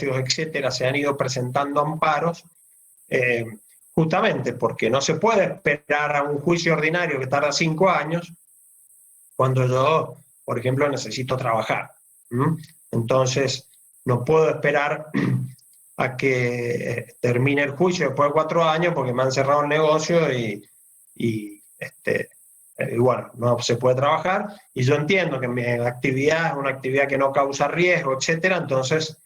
etcétera, se han ido presentando amparos, justamente porque no se puede esperar a un juicio ordinario que tarda 5 años, cuando yo, por ejemplo, necesito trabajar. Entonces, no puedo esperar a que termine el juicio después de 4 años porque me han cerrado el negocio y bueno, no se puede trabajar. Y yo entiendo que mi actividad es una actividad que no causa riesgo, etcétera, entonces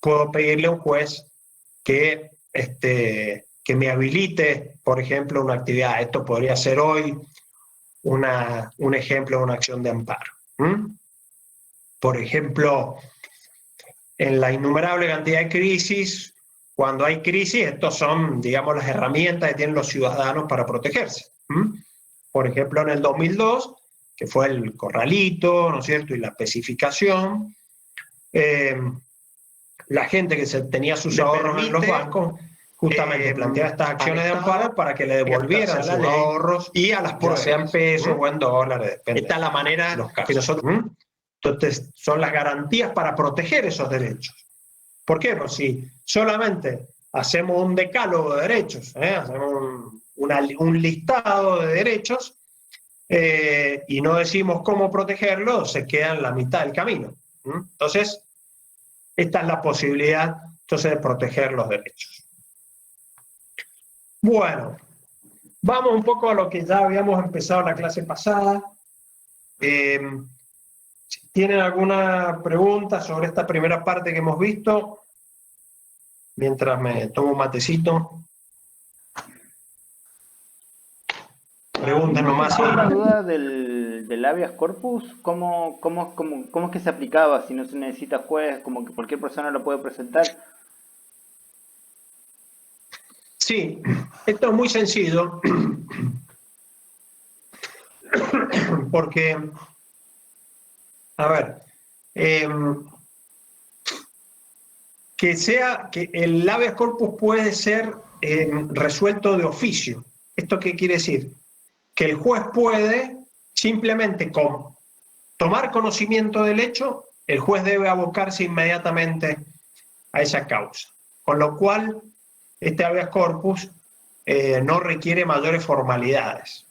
puedo pedirle a un juez que me habilite, por ejemplo, una actividad. Esto podría ser hoy un ejemplo de una acción de amparo. Por ejemplo, en la innumerable cantidad de crisis, cuando hay crisis, estos son, digamos, las herramientas que tienen los ciudadanos para protegerse. Por ejemplo, en el 2002, que fue el corralito, ¿no es cierto?, y la especificación, la gente que tenía sus ahorros en los bancos justamente planteaba estas acciones de amparo para que le devolvieran sus ahorros y a las pruebas, ya sean pesos o en dólares, depende. Esta es la manera que nosotros... Entonces, son las garantías para proteger esos derechos. ¿Por qué? Pues si solamente hacemos un decálogo de derechos, hacemos un listado de derechos y no decimos cómo protegerlos, se queda en la mitad del camino. Entonces, esta es la posibilidad entonces, de proteger los derechos. Bueno, vamos un poco a lo que ya habíamos empezado en la clase pasada. Si tienen alguna pregunta sobre esta primera parte que hemos visto, mientras me tomo un matecito. Pregunten nomás. Tengo una duda del habeas corpus. ¿Cómo es que se aplicaba si no se necesita juez? Como que cualquier persona lo puede presentar. Sí, esto es muy sencillo. Porque, a ver, que el habeas corpus puede ser resuelto de oficio. ¿Esto qué quiere decir? Que el juez puede simplemente con tomar conocimiento del hecho, el juez debe abocarse inmediatamente a esa causa. Con lo cual, este habeas corpus no requiere mayores formalidades.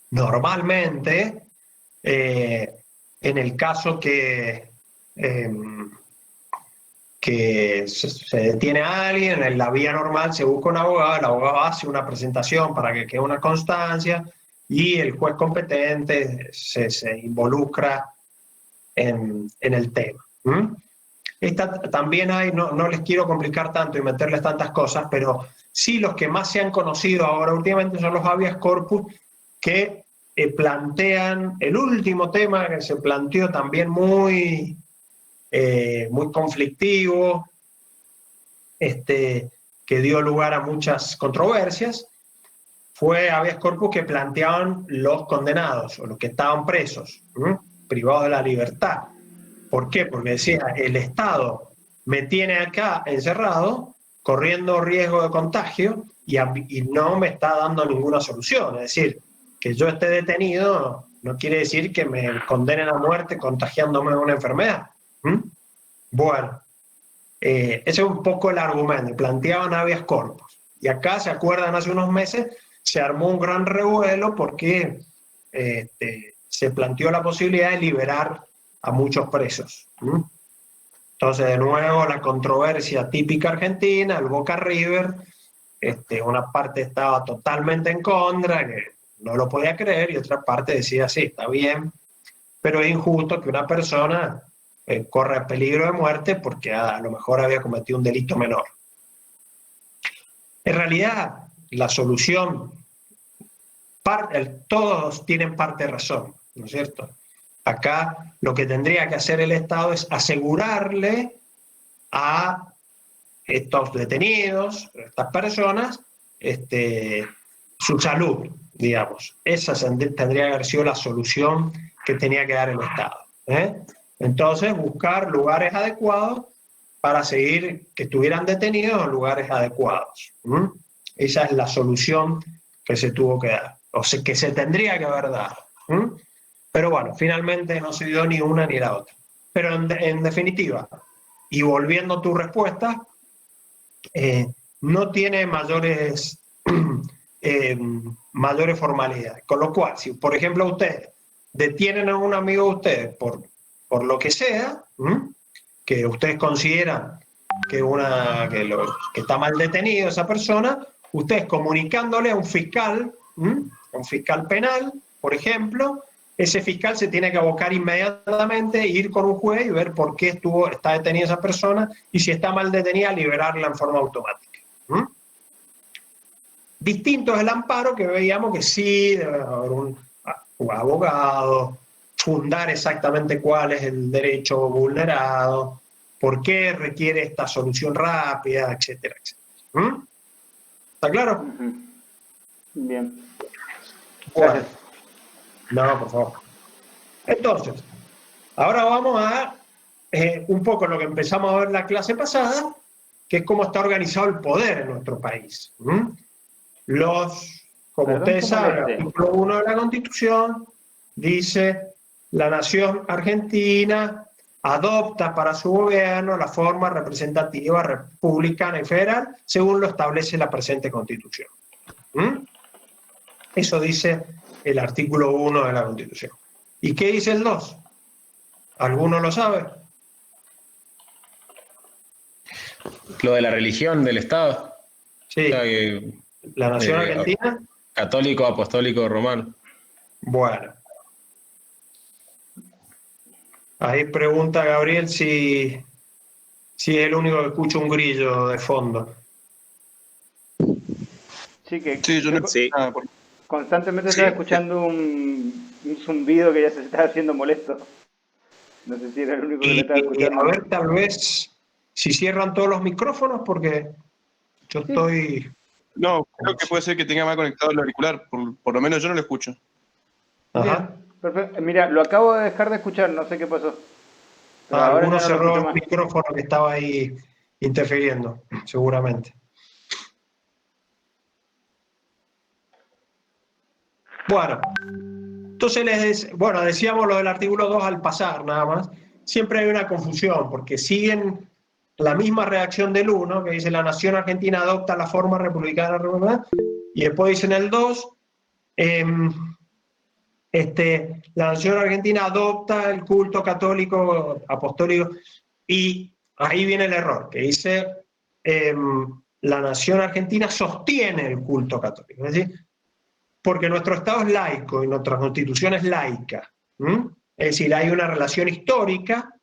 Normalmente, en el caso que se detiene a alguien, en la vía normal se busca un abogado, el abogado hace una presentación para que quede una constancia y el juez competente se involucra en el tema. También hay, no les quiero complicar tanto y meterles tantas cosas, pero sí los que más se han conocido ahora últimamente son los habeas corpus que plantean el último tema que se planteó también muy conflictivo, que dio lugar a muchas controversias, fue habeas corpus que planteaban los condenados o los que estaban presos, privados de la libertad. ¿Por qué? Porque decía, el Estado me tiene acá encerrado, corriendo riesgo de contagio y no me está dando ninguna solución. Es decir, que yo esté detenido no quiere decir que me condenen a muerte contagiándome de una enfermedad. Bueno, ese es un poco el argumento, planteaban habeas corpus. Y acá, ¿se acuerdan? Hace unos meses se armó un gran revuelo porque se planteó la posibilidad de liberar a muchos presos. Entonces, de nuevo, la controversia típica argentina, el Boca River, una parte estaba totalmente en contra, que no lo podía creer, y otra parte decía, sí, está bien, pero es injusto que una persona corra peligro de muerte porque a lo mejor había cometido un delito menor. En realidad, la solución, todos tienen parte de razón, ¿no es cierto? Acá lo que tendría que hacer el Estado es asegurarle a estos detenidos, a estas personas, su salud, digamos. Esa tendría que haber sido la solución que tenía que dar el Estado. Entonces, buscar lugares adecuados para seguir que estuvieran detenidos en lugares adecuados. Esa es la solución que se tuvo que dar, o sea, que se tendría que haber dado. Pero bueno, finalmente no se dio ni una ni la otra. Pero en definitiva, y volviendo a tu respuesta, no tiene mayores, mayores formalidades. Con lo cual, si por ejemplo ustedes detienen a un amigo de ustedes por lo que sea, que ustedes consideran que está mal detenido esa persona, ustedes comunicándole a un fiscal penal, por ejemplo, ese fiscal se tiene que abocar inmediatamente, ir con un juez y ver por qué está detenida esa persona y si está mal detenida, liberarla en forma automática. Distinto es el amparo, que veíamos que sí debe haber un abogado, fundar exactamente cuál es el derecho vulnerado, por qué requiere esta solución rápida, etcétera, etcétera. ¿Está claro? Bien. Bueno, Gracias. no, por favor. Entonces, ahora vamos a un poco lo que empezamos a ver la clase pasada, que es cómo está organizado el poder en nuestro país. Como Perdón ustedes que saben, el moleste. artículo 1 de la Constitución dice: la nación argentina adopta para su gobierno la forma representativa republicana y federal según lo establece la presente Constitución. Eso dice el artículo 1 de la Constitución. ¿Y qué dice el 2? ¿Alguno lo sabe? Lo de la religión del Estado. Sí. O sea, que, ¿La nación argentina? Católico, apostólico, romano. Bueno. Ahí pregunta Gabriel si es el único que escucha un grillo de fondo. Sí, yo no Sí. nada por... Constantemente Sí. estaba escuchando un zumbido que ya se estaba haciendo molesto. No sé si era el único que lo estaba Y escuchando. a ver, tal vez, si cierran todos los micrófonos, porque yo Sí. estoy... No, creo que puede ser que tenga mal conectado el auricular, por lo menos yo no lo escucho. Ajá. Bien, perfecto. Mira, lo acabo de dejar de escuchar, no sé qué pasó. Pero ahora Alguno ya no lo cerró escucho el más. micrófono que estaba ahí interfiriendo, seguramente. Bueno, entonces decíamos lo del artículo 2 al pasar, nada más. Siempre hay una confusión, porque siguen la misma redacción del 1, que dice: la nación argentina adopta la forma republicana, y después dicen el 2, la nación argentina adopta el culto católico apostólico, y ahí viene el error, que dice la nación argentina sostiene el culto católico, es decir, porque nuestro Estado es laico y nuestra Constitución es laica. Es decir, hay una relación histórica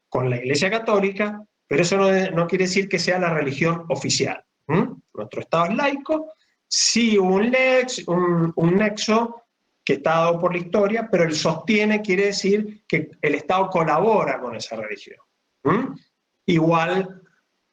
con la Iglesia Católica, pero eso no quiere decir que sea la religión oficial. Nuestro Estado es laico, sí un nexo que está dado por la historia, pero el sostiene quiere decir que el Estado colabora con esa religión. Igual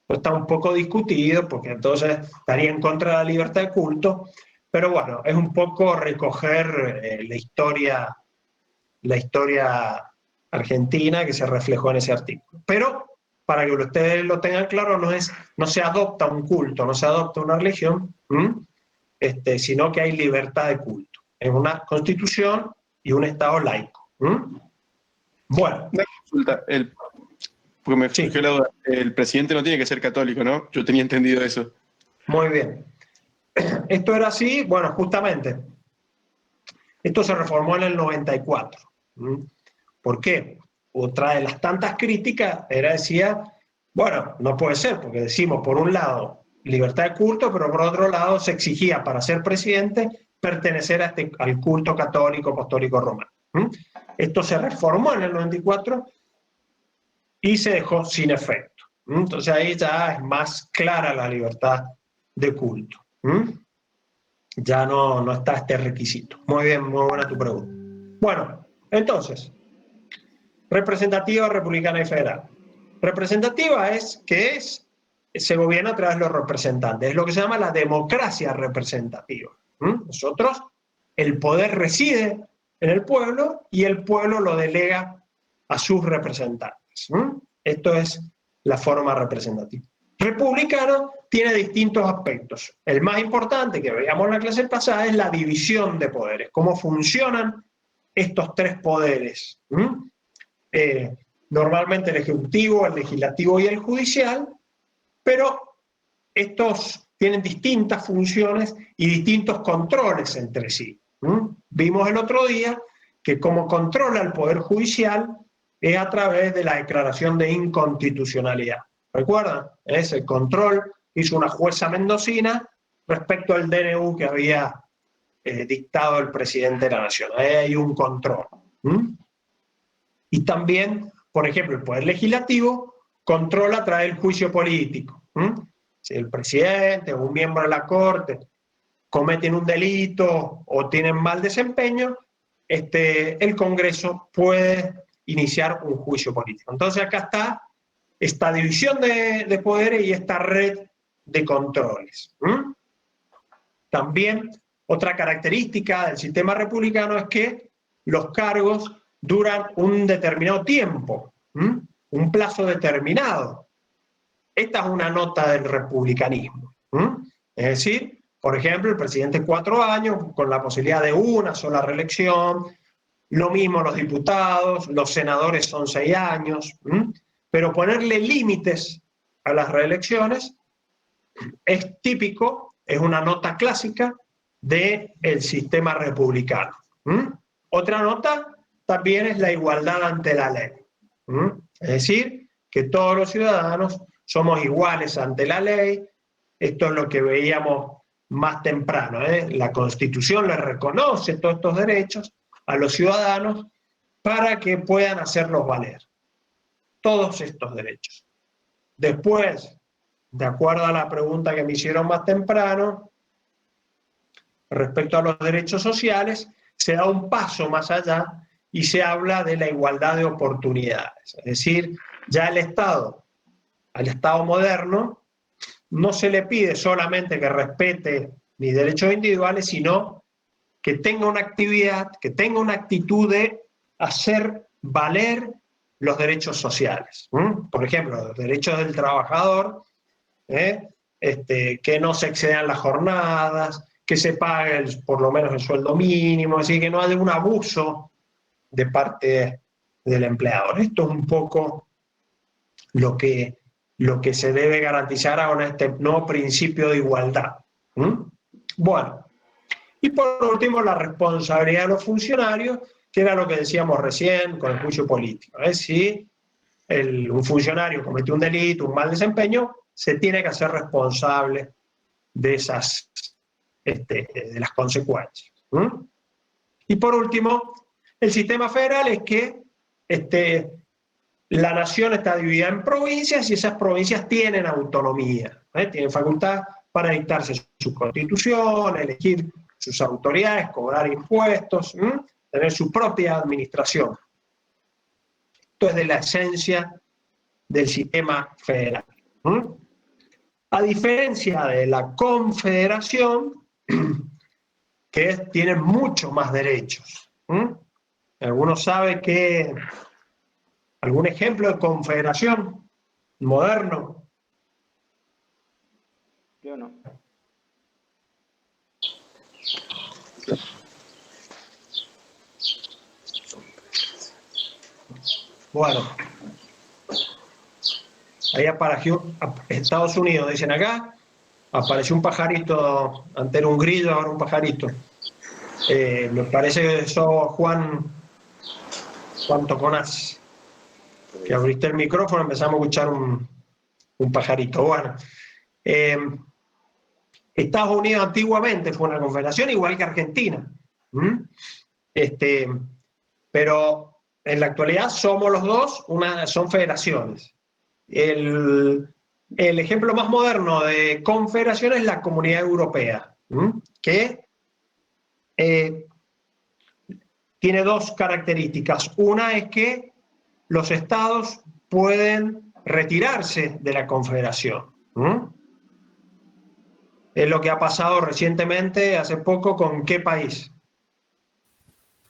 está un poco discutido, porque entonces estaría en contra de la libertad de culto, pero bueno, es un poco recoger la historia argentina que se reflejó en ese artículo. Pero, para que ustedes lo tengan claro, no se adopta un culto, no se adopta una religión, sino que hay libertad de culto. Es una constitución y un Estado laico. Bueno. Una consulta, porque me Sí. surgió la duda. El presidente no tiene que ser católico, ¿no? Yo tenía entendido eso. Muy bien. Esto era así, bueno, justamente. Esto se reformó en el 94. ¿Por qué? Otra de las tantas críticas decía, bueno, no puede ser, porque decimos, por un lado, libertad de culto, pero por otro lado se exigía para ser presidente pertenecer al culto católico, apostólico romano. Esto se reformó en el 94 y se dejó sin efecto. Entonces ahí ya es más clara la libertad de culto. Ya no está este requisito. Muy bien, muy buena tu pregunta. Bueno, entonces, representativa, republicana y federal. Representativa se gobierna a través de los representantes. Es lo que se llama la democracia representativa. Nosotros, el poder reside en el pueblo y el pueblo lo delega a sus representantes. Esto es la forma representativa. Republicano tiene distintos aspectos. El más importante que veíamos en la clase pasada es la división de poderes, cómo funcionan estos tres poderes. normalmente el Ejecutivo, el Legislativo y el Judicial, pero estos tienen distintas funciones y distintos controles entre sí. Vimos el otro día que como controla el Poder Judicial es a través de la declaración de inconstitucionalidad. ¿Recuerdan? Es el control que hizo una jueza mendocina respecto al DNU que había dictado el presidente de la Nación. Ahí hay un control. Y también, por ejemplo, el Poder Legislativo controla a través del juicio político. Si el presidente o un miembro de la Corte cometen un delito o tienen mal desempeño, el Congreso puede iniciar un juicio político. Entonces acá está esta división de poderes y esta red de controles. También otra característica del sistema republicano es que los cargos duran un determinado tiempo, un plazo determinado. Esta es una nota del republicanismo. Es decir, por ejemplo, el presidente 4 años con la posibilidad de una sola reelección, lo mismo los diputados, los senadores son 6 años, pero ponerle límites a las reelecciones es típico, es una nota clásica del sistema republicano. Otra nota también es la igualdad ante la ley. Es decir, que todos los ciudadanos somos iguales ante la ley. Esto es lo que veíamos más temprano. La Constitución le reconoce todos estos derechos a los ciudadanos para que puedan hacerlos valer. Todos estos derechos. Después, de acuerdo a la pregunta que me hicieron más temprano, respecto a los derechos sociales, se da un paso más allá y se habla de la igualdad de oportunidades. Es decir, ya al Estado moderno, no se le pide solamente que respete mis derechos individuales, sino que tenga una actividad, que tenga una actitud de hacer valer los derechos sociales. Por ejemplo, los derechos del trabajador, que no se excedan las jornadas, que se pague por lo menos el sueldo mínimo, así que no haya un abuso de parte del empleador. Esto es un poco lo que se debe garantizar ahora este nuevo principio de igualdad. Bueno, y por último la responsabilidad de los funcionarios, que era lo que decíamos recién con el juicio político. Si un funcionario cometió un delito, un mal desempeño, se tiene que hacer responsable de las consecuencias. Y por último, el sistema federal es que la nación está dividida en provincias y esas provincias tienen autonomía, tienen facultad para dictarse su constitución, elegir sus autoridades, cobrar impuestos, tener su propia administración. Esto es de la esencia del sistema federal. A diferencia de la confederación, que tiene muchos más derechos. ¿Alguno sabe algún ejemplo de confederación moderno? Yo no. Bueno, ahí apareció Estados Unidos, dicen acá, apareció un pajarito, antes era un grillo, ahora un pajarito. Me parece que eso, Juan Toconaz, que abriste el micrófono, empezamos a escuchar un pajarito. Bueno, Estados Unidos antiguamente fue una confederación, igual que Argentina. Pero en la actualidad somos los dos, son federaciones. El ejemplo más moderno de confederación es la Comunidad Europea, que tiene dos características. Una es que los estados pueden retirarse de la confederación. Es lo que ha pasado recientemente, hace poco, ¿con qué país?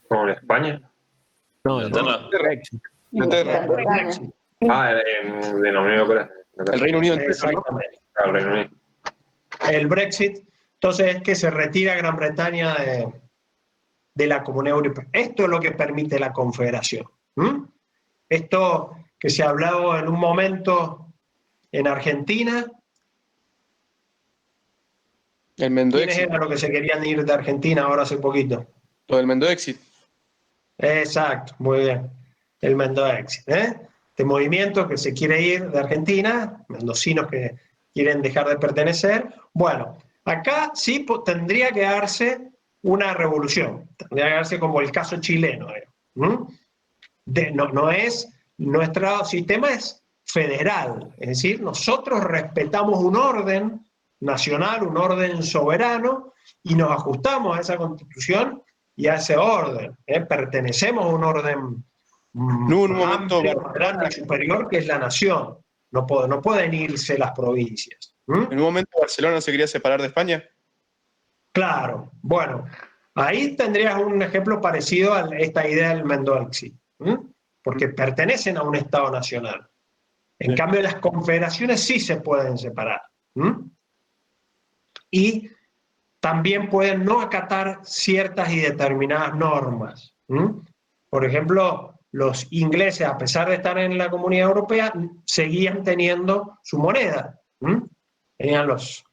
¿Con España? No, Brexit. Inglaterra. Brexit. De la Unión Europea. El Reino Unido. Exactamente. Claro, Reino Unido. El Brexit, entonces es que se retira Gran Bretaña de la Comunidad Europea. Esto es lo que permite la confederación. Esto que se habló en un momento en Argentina? El Mendoexit. ¿Quiénes eran los que se querían ir de Argentina ahora hace poquito? Lo del Mendoexit. Exacto, muy bien. El Mendoexit, ¿eh? Este movimiento que se quiere ir de Argentina, mendocinos que quieren dejar de pertenecer. Bueno, acá sí tendría que darse una revolución, tendría que darse como el caso chileno. No es, nuestro sistema es federal, es decir, nosotros respetamos un orden nacional, un orden soberano, y nos ajustamos a esa constitución y a ese orden. Pertenecemos a un orden No hubo un más momento, amplio, más grande y superior, que es la nación. No pueden irse las provincias. en un momento Barcelona se quería separar de España. Claro, bueno, ahí tendrías un ejemplo parecido a esta idea del Mendoexit, porque pertenecen a un Estado nacional. En cambio, las confederaciones sí se pueden separar. Y también pueden no acatar ciertas y determinadas normas. Por ejemplo, los ingleses, a pesar de estar en la Comunidad Europea, seguían teniendo su moneda. Tenían los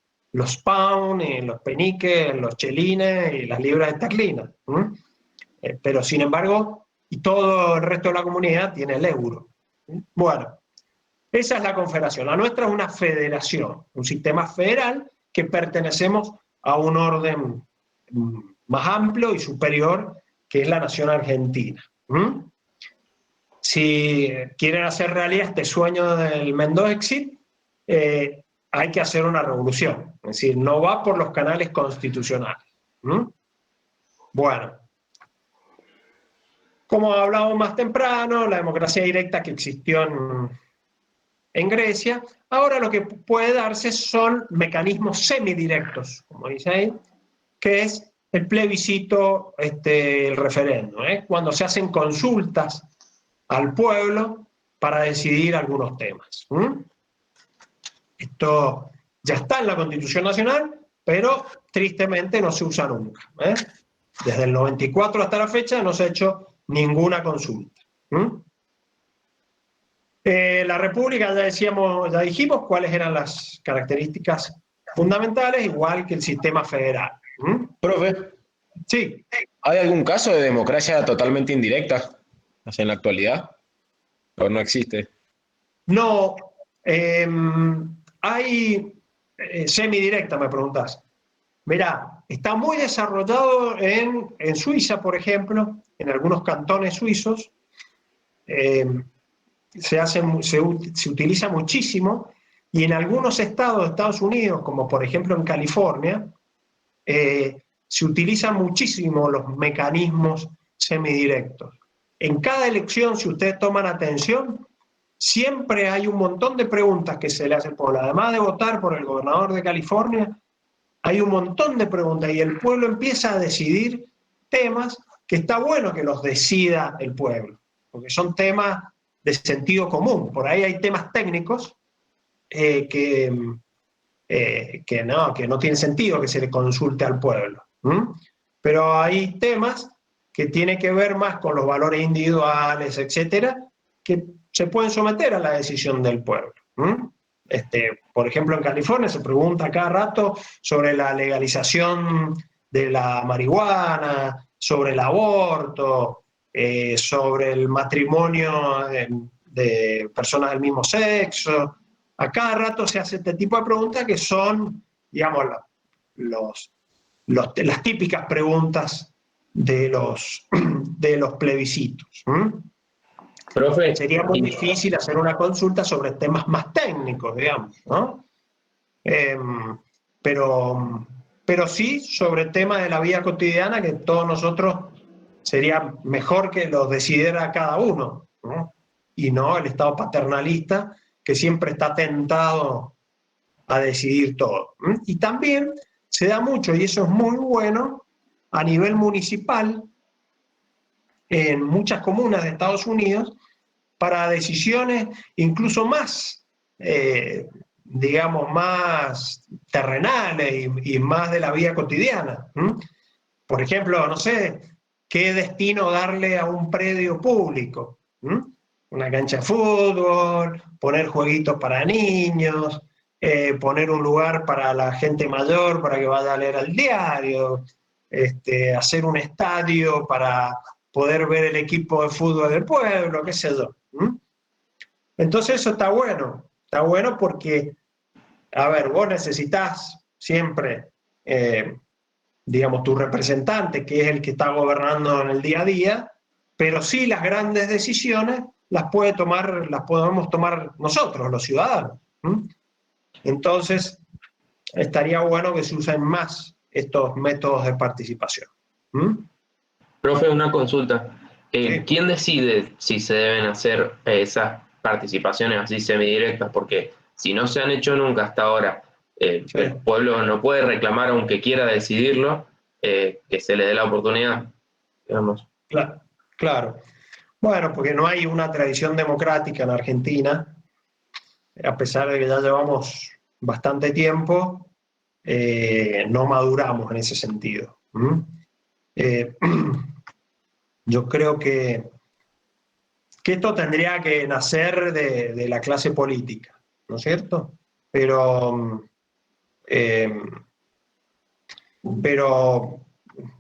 pounds, los peniques, los chelines y las libras esterlinas. Pero sin embargo, y todo el resto de la comunidad tiene el euro. Bueno, esa es la confederación. La nuestra es una federación, un sistema federal que pertenecemos a un orden más amplio y superior, que es la nación argentina. Si quieren hacer realidad este sueño del Mendoexit, hay que hacer una revolución. Es decir, no va por los canales constitucionales. Bueno, como hablábamos más temprano, la democracia directa que existió en Grecia, ahora lo que puede darse son mecanismos semidirectos, como dice ahí, que es el plebiscito, el referéndum, cuando se hacen consultas al pueblo para decidir algunos temas. Esto ya está en la Constitución Nacional, pero tristemente no se usa nunca. Desde el 94 hasta la fecha no se ha hecho ninguna consulta. La República, ya dijimos cuáles eran las características fundamentales, igual que el sistema federal. Profe, Sí. ¿hay algún caso de democracia totalmente indirecta en la actualidad? ¿O no existe? No, hay semidirecta, me preguntás. Mirá, está muy desarrollado en Suiza, por ejemplo, en algunos cantones suizos. Se utiliza muchísimo, y en algunos estados de Estados Unidos, como por ejemplo en California, se utilizan muchísimo los mecanismos semidirectos. En cada elección, si ustedes toman atención, siempre hay un montón de preguntas que se le hacen al pueblo. Además de votar por el gobernador de California, hay un montón de preguntas y el pueblo empieza a decidir temas que está bueno que los decida el pueblo, porque son temas de sentido común. Por ahí hay temas técnicos que no tiene sentido que se le consulte al pueblo. Pero hay temas que tienen que ver más con los valores individuales, etcétera, que se pueden someter a la decisión del pueblo. Por ejemplo, en California se pregunta cada rato sobre la legalización de la marihuana, sobre el aborto, sobre el matrimonio de personas del mismo sexo. A cada rato se hace este tipo de preguntas que son, digamos, las típicas preguntas de los plebiscitos. Profe, Sería muy difícil hacer una consulta sobre temas más técnicos, digamos, ¿no? Pero sí sobre temas de la vida cotidiana que todos nosotros sería mejor que los decidiera cada uno, ¿no? Y no el Estado paternalista que siempre está tentado a decidir todo. Y también se da mucho, y eso es muy bueno, a nivel municipal, en muchas comunas de Estados Unidos, para decisiones incluso más, digamos, más terrenales y más de la vida cotidiana. Por ejemplo, no sé, qué destino darle a un predio público. una cancha de fútbol, poner jueguitos para niños, poner un lugar para la gente mayor para que vaya a leer al diario, hacer un estadio para poder ver el equipo de fútbol del pueblo, qué sé yo. Entonces eso está bueno porque, a ver, vos necesitas siempre, digamos, tu representante, que es el que está gobernando en el día a día, pero sí las grandes decisiones las podemos tomar nosotros, los ciudadanos. Entonces, estaría bueno que se usen más estos métodos de participación. Profe, una consulta. Sí. ¿Quién decide si se deben hacer esas participaciones así semidirectas? Porque si no se han hecho nunca hasta ahora, Sí. el pueblo no puede reclamar, aunque quiera decidirlo, que se le dé la oportunidad, digamos. Claro. Bueno, porque no hay una tradición democrática en Argentina, a pesar de que ya llevamos bastante tiempo, no maduramos en ese sentido. Yo creo que esto tendría que nacer de la clase política, ¿no es cierto? Pero,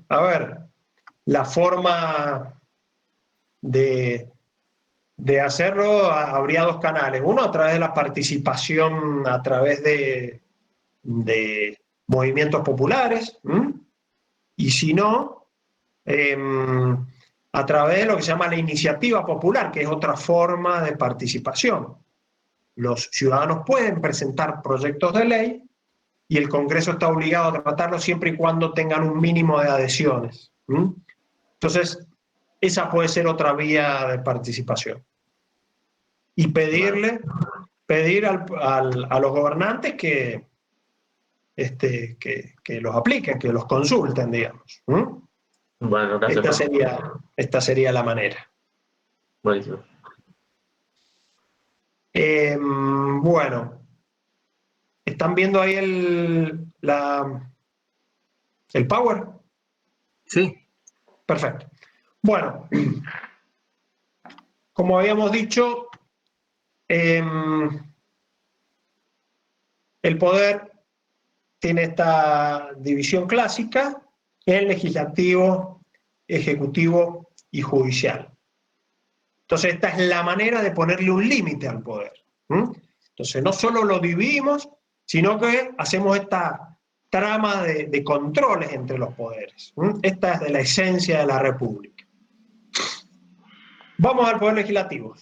a ver, la forma de hacerlo, habría dos canales. Uno a través de la participación, a través de movimientos populares, y si no, a través de lo que se llama la iniciativa popular, que es otra forma de participación. Los ciudadanos pueden presentar proyectos de ley y el Congreso está obligado a tratarlos siempre y cuando tengan un mínimo de adhesiones. Entonces, esa puede ser otra vía de participación. Y pedir a los gobernantes que los apliquen, que los consulten, digamos. Bueno, gracias. Esta sería la manera. Buenísimo. Bueno, ¿están viendo ahí el Power? Sí. Perfecto. Bueno, como habíamos dicho, el poder tiene esta división clásica en legislativo, ejecutivo y judicial. Entonces, esta es la manera de ponerle un límite al poder. Entonces, no solo lo dividimos, sino que hacemos esta trama de controles entre los poderes. Esta es de la esencia de la República. Vamos al poder legislativo.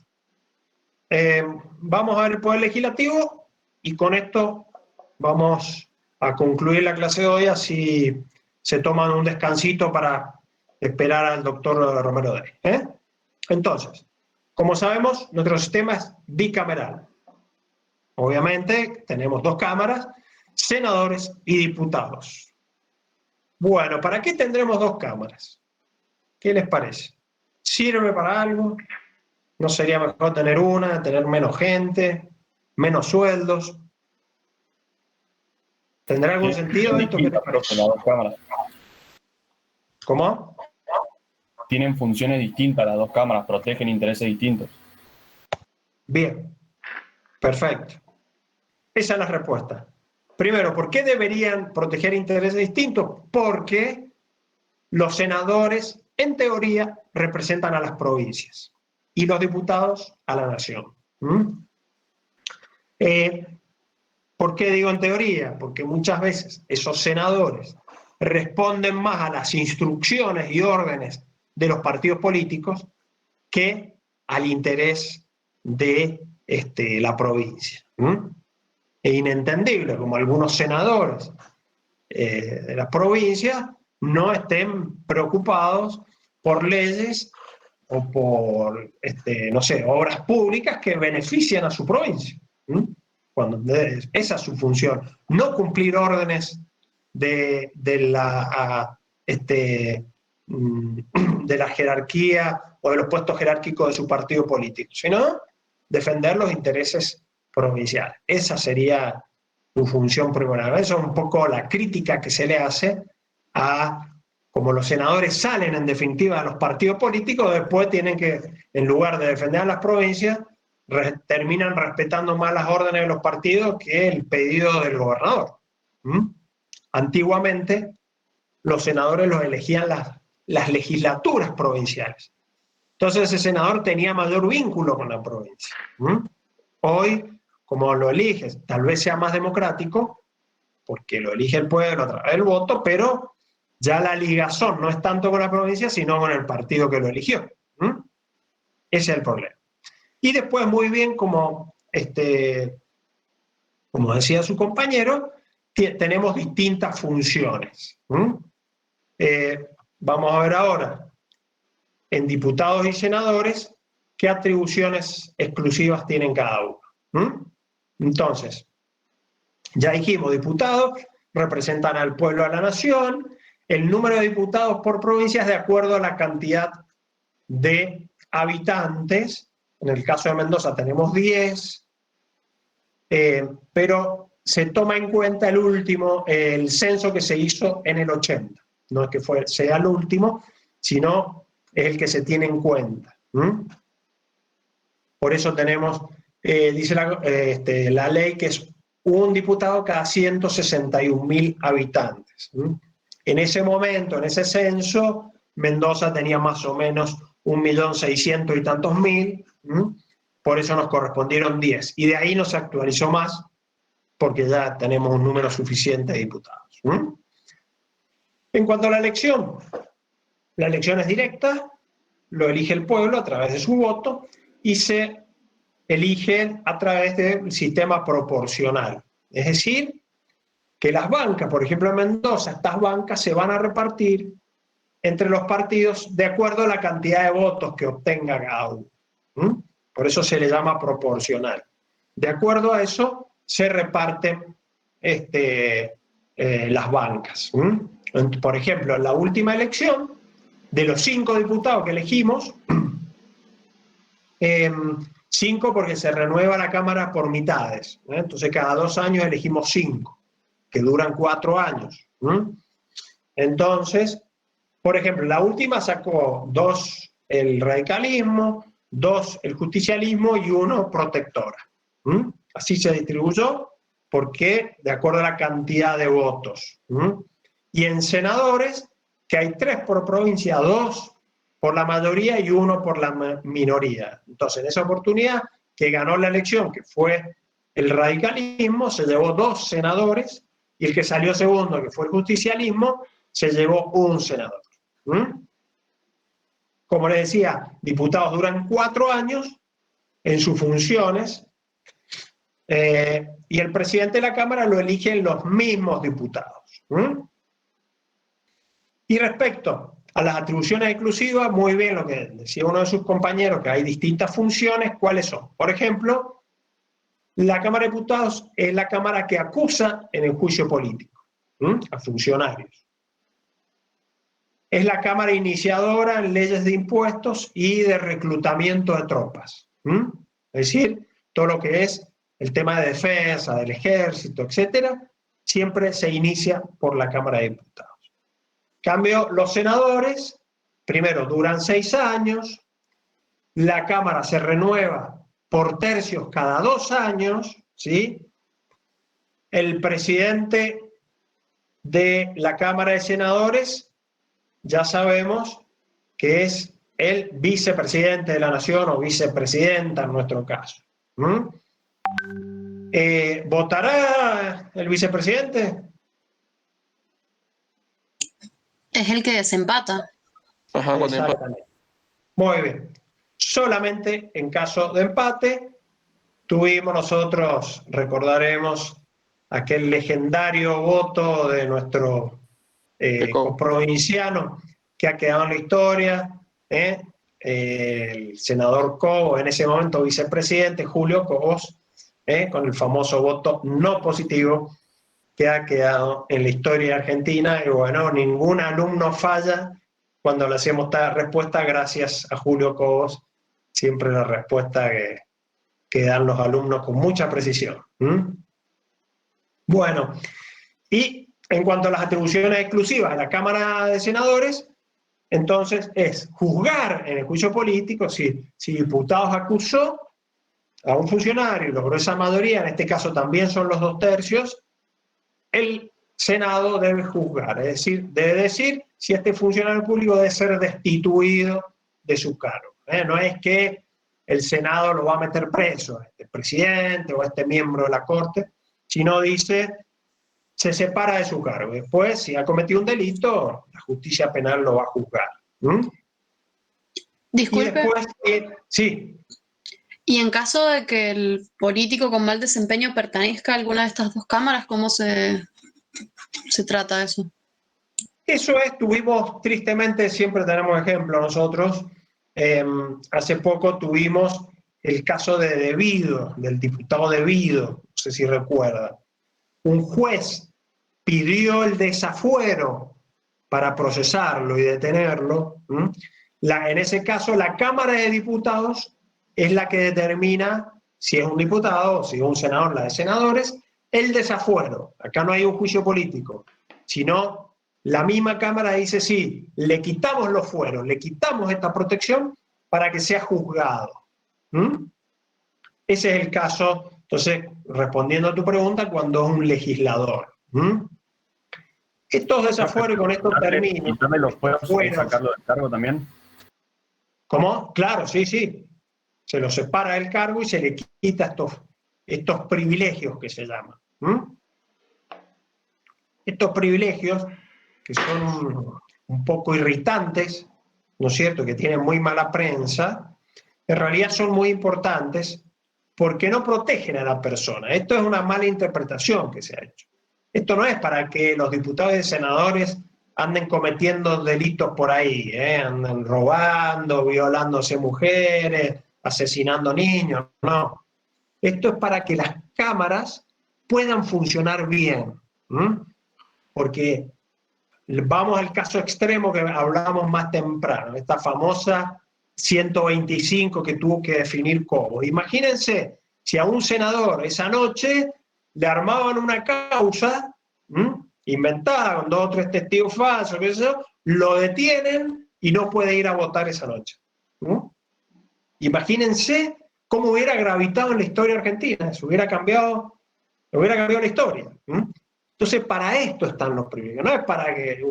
Vamos a ver el poder legislativo y con esto vamos a concluir la clase de hoy, así se toman un descansito para esperar al doctor Romero Dey. Entonces, como sabemos, nuestro sistema es bicameral. Obviamente, tenemos dos cámaras, senadores y diputados. Bueno, ¿para qué tendremos dos cámaras? ¿Qué les parece? ¿Sirve para algo? ¿No sería mejor tener una, tener menos gente, menos sueldos? ¿Tendrá algún sentido esto? ¿Qué te parece? Las dos cámaras. ¿Cómo? Tienen funciones distintas las dos cámaras, protegen intereses distintos. Bien, perfecto. Esa es la respuesta. Primero, ¿por qué deberían proteger intereses distintos? Porque los senadores, en teoría, representan a las provincias y los diputados a la nación. ¿Por qué digo en teoría? Porque muchas veces esos senadores responden más a las instrucciones y órdenes de los partidos políticos que al interés de la provincia. Es inentendible como algunos senadores de las provincias no estén preocupados por leyes o por, no sé, obras públicas que benefician a su provincia. Cuando esa es su función, no cumplir órdenes de la jerarquía o de los puestos jerárquicos de su partido político, sino defender los intereses provinciales. Esa sería su función primordial. Eso es un poco la crítica que se le hace a como los senadores salen en definitiva de los partidos políticos, después tienen que, en lugar de defender a las provincias, terminan respetando más las órdenes de los partidos que el pedido del gobernador. Antiguamente, los senadores los elegían las legislaturas provinciales. Entonces ese senador tenía mayor vínculo con la provincia. Hoy, como lo eliges, tal vez sea más democrático, porque lo elige el pueblo a través del voto, pero ya la ligazón no es tanto con la provincia, sino con el partido que lo eligió. Ese es el problema. Y después, muy bien, como decía su compañero, tenemos distintas funciones. Vamos a ver ahora, en diputados y senadores, qué atribuciones exclusivas tienen cada uno. Entonces, ya dijimos, diputados representan al pueblo, a la nación. El número de diputados por provincia es de acuerdo a la cantidad de habitantes. En el caso de Mendoza tenemos 10, pero se toma en cuenta el censo que se hizo en el 80. No es que sea el último, sino es el que se tiene en cuenta. Por eso tenemos, dice la ley, que es un diputado cada 161.000 habitantes. En ese momento, en ese censo, Mendoza tenía más o menos 1.600.000 y tantos. Por eso nos correspondieron 10. Y de ahí no se actualizó más, porque ya tenemos un número suficiente de diputados. En cuanto a la elección es directa, lo elige el pueblo a través de su voto y se elige a través del sistema proporcional. Es decir, que las bancas, por ejemplo en Mendoza, estas bancas se van a repartir entre los partidos de acuerdo a la cantidad de votos que obtenga cada uno. Por eso se le llama proporcional. De acuerdo a eso se reparten las bancas. Por ejemplo, en la última elección, de los 5 diputados que elegimos, 5 porque se renueva la Cámara por mitades. Entonces cada 2 años elegimos 5, que duran 4 años. Entonces, por ejemplo, la última sacó 2 el radicalismo, 2 el justicialismo y 1 protectora. Así se distribuyó, porque de acuerdo a la cantidad de votos. Y en senadores, que hay 3 por provincia, 2 por la mayoría y 1 por la minoría. Entonces, en esa oportunidad, que ganó la elección, que fue el radicalismo, se llevó 2 senadores, y el que salió segundo, que fue el justicialismo, se llevó 1 senador. Como les decía, diputados duran 4 años en sus funciones, y el presidente de la Cámara lo eligen los mismos diputados. Y respecto a las atribuciones exclusivas, muy bien lo que decía uno de sus compañeros, que hay distintas funciones. ¿Cuáles son? Por ejemplo, la Cámara de Diputados es la Cámara que acusa en el juicio político a funcionarios. Es la Cámara iniciadora en leyes de impuestos y de reclutamiento de tropas. Es decir, todo lo que es el tema de defensa, del ejército, etcétera, siempre se inicia por la Cámara de Diputados. En cambio, los senadores, primero, duran 6 años, la Cámara se renueva por tercios cada 2 años, ¿sí? El presidente de la Cámara de Senadores, ya sabemos que es el vicepresidente de la Nación o vicepresidenta en nuestro caso. ¿Votará el vicepresidente? Es el que desempata. Ajá, cuando empata. Exactamente. Muy bien. Solamente en caso de empate tuvimos nosotros, recordaremos, aquel legendario voto de nuestro coprovinciano que ha quedado en la historia, el senador Cobos, en ese momento vicepresidente, Julio Cobos, con el famoso voto no positivo que ha quedado en la historia argentina. Y bueno, ningún alumno falla cuando le hacemos esta respuesta, gracias a Julio Cobos, siempre la respuesta que dan los alumnos con mucha precisión. Bueno, y En cuanto a las atribuciones exclusivas de la Cámara de Senadores, entonces es juzgar en el juicio político si diputados acusó a un funcionario y logró esa mayoría, en este caso también son los 2/3, el Senado debe juzgar, es decir, debe decir si este funcionario público debe ser destituido de su cargo. No es que el Senado lo va a meter preso, este presidente o este miembro de la Corte, sino dice, se separa de su cargo. Después, si ha cometido un delito, la justicia penal lo va a juzgar. Disculpe. Y después, sí. Y en caso de que el político con mal desempeño pertenezca a alguna de estas dos cámaras, ¿cómo se trata eso? Eso es, tristemente, siempre tenemos ejemplos nosotros. Hace poco tuvimos el caso de Devido, del diputado Devido, no sé si recuerda. Un juez pidió el desafuero para procesarlo y detenerlo. En ese caso, la Cámara de Diputados es la que determina si es un diputado o si es un senador, la de senadores, el desafuero. Acá no hay un juicio político, sino la misma Cámara dice, sí, le quitamos los fueros, le quitamos esta protección para que sea juzgado. Ese es el caso, entonces, respondiendo a tu pregunta, cuando es un legislador. Estos desafueros, y con esto termino. ¿Quitarle los fueros y sacarlo del cargo también? ¿Cómo? Claro, sí. Se lo separa del cargo y se le quita estos privilegios que se llaman. Estos privilegios que son un poco irritantes, ¿no es cierto?, que tienen muy mala prensa, en realidad son muy importantes porque no protegen a la persona. Esto es una mala interpretación que se ha hecho. Esto no es para que los diputados y senadores anden cometiendo delitos por ahí, anden robando, violándose mujeres, asesinando niños, no. Esto es para que las cámaras puedan funcionar bien. Porque vamos al caso extremo que hablábamos más temprano, esta famosa 125 que tuvo que definir cómo. Imagínense si a un senador esa noche le armaban una causa inventada con 2 o 3 testigos falsos, qué sé yo, lo detienen y no puede ir a votar esa noche. Imagínense cómo hubiera gravitado en la historia argentina, se hubiera cambiado la historia. Entonces, para esto están los privilegios, no es para que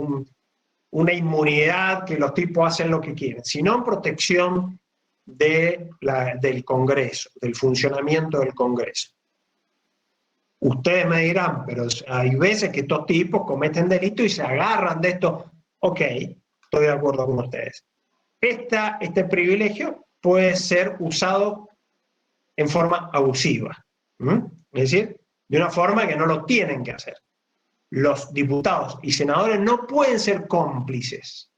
una inmunidad que los tipos hacen lo que quieren, sino en protección del Congreso, del funcionamiento del Congreso. Ustedes me dirán, pero hay veces que estos tipos cometen delitos y se agarran de esto. Ok, estoy de acuerdo con ustedes. Este privilegio puede ser usado en forma abusiva. Es decir, de una forma que no lo tienen que hacer. Los diputados y senadores no pueden ser cómplices.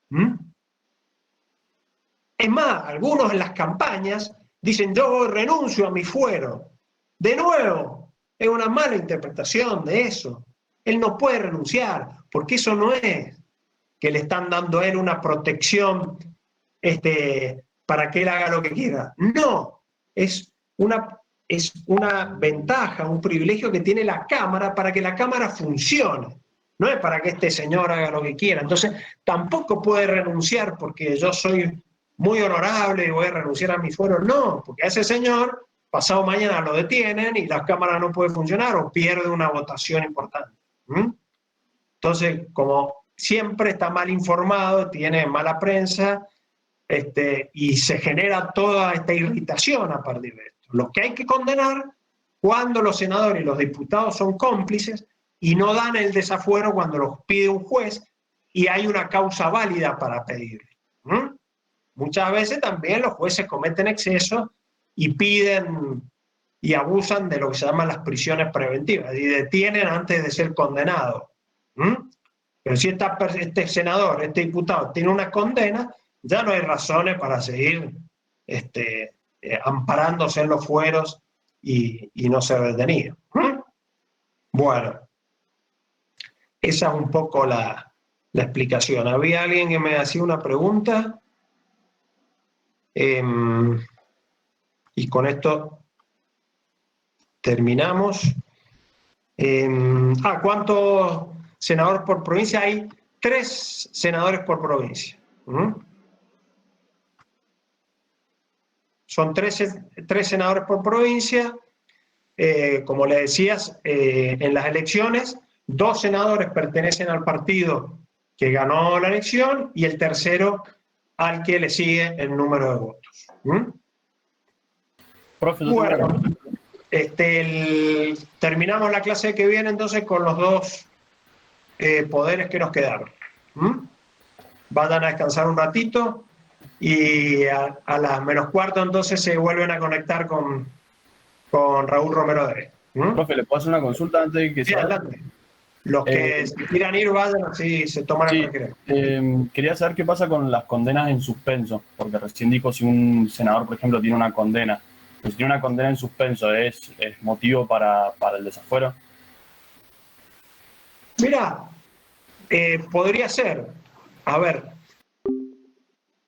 Es más, algunos en las campañas dicen, yo renuncio a mi fuero. De nuevo, es una mala interpretación de eso. Él no puede renunciar, porque eso no es que le están dando a él una protección para que él haga lo que quiera. No, es una ventaja, un privilegio que tiene la Cámara para que la Cámara funcione. No es para que este señor haga lo que quiera. Entonces, tampoco puede renunciar porque yo soy muy honorable y voy a renunciar a mi fuero. No, porque a ese señor, pasado mañana lo detienen y la Cámara no puede funcionar o pierde una votación importante. Entonces, como siempre está mal informado, tiene mala prensa, y se genera toda esta irritación a partir de esto. Lo que hay que condenar cuando los senadores y los diputados son cómplices y no dan el desafuero cuando los pide un juez y hay una causa válida para pedirlo. Muchas veces también los jueces cometen excesos y piden y abusan de lo que se llaman las prisiones preventivas y detienen antes de ser condenado. Pero si este senador, este diputado tiene una condena, ya no hay razones para seguir amparándose en los fueros y no ser detenido. Bueno, esa es un poco la explicación. Había alguien que me hacía una pregunta y con esto terminamos. senadores por provincia, hay 3 senadores por provincia. Son 3 senadores por provincia. Como le decías, en las elecciones, 2 senadores pertenecen al partido que ganó la elección y el tercero al que le sigue el número de votos. Profe, Bueno, terminamos la clase que viene entonces con los 2 poderes que nos quedaron. Vayan a descansar un ratito y a las -4 entonces se vuelven a conectar con Raúl Romero Dere. Profe, ¿le puedo hacer una consulta antes de que Sí, se vaya? adelante. Los que quieran ir, vayan así, se toman el recreo. Quería saber qué pasa con las condenas en suspenso, porque recién dijo si un senador, por ejemplo, tiene una condena. Pero si tiene una condena en suspenso, ¿es motivo para el desafuero? Mira, podría ser. A ver,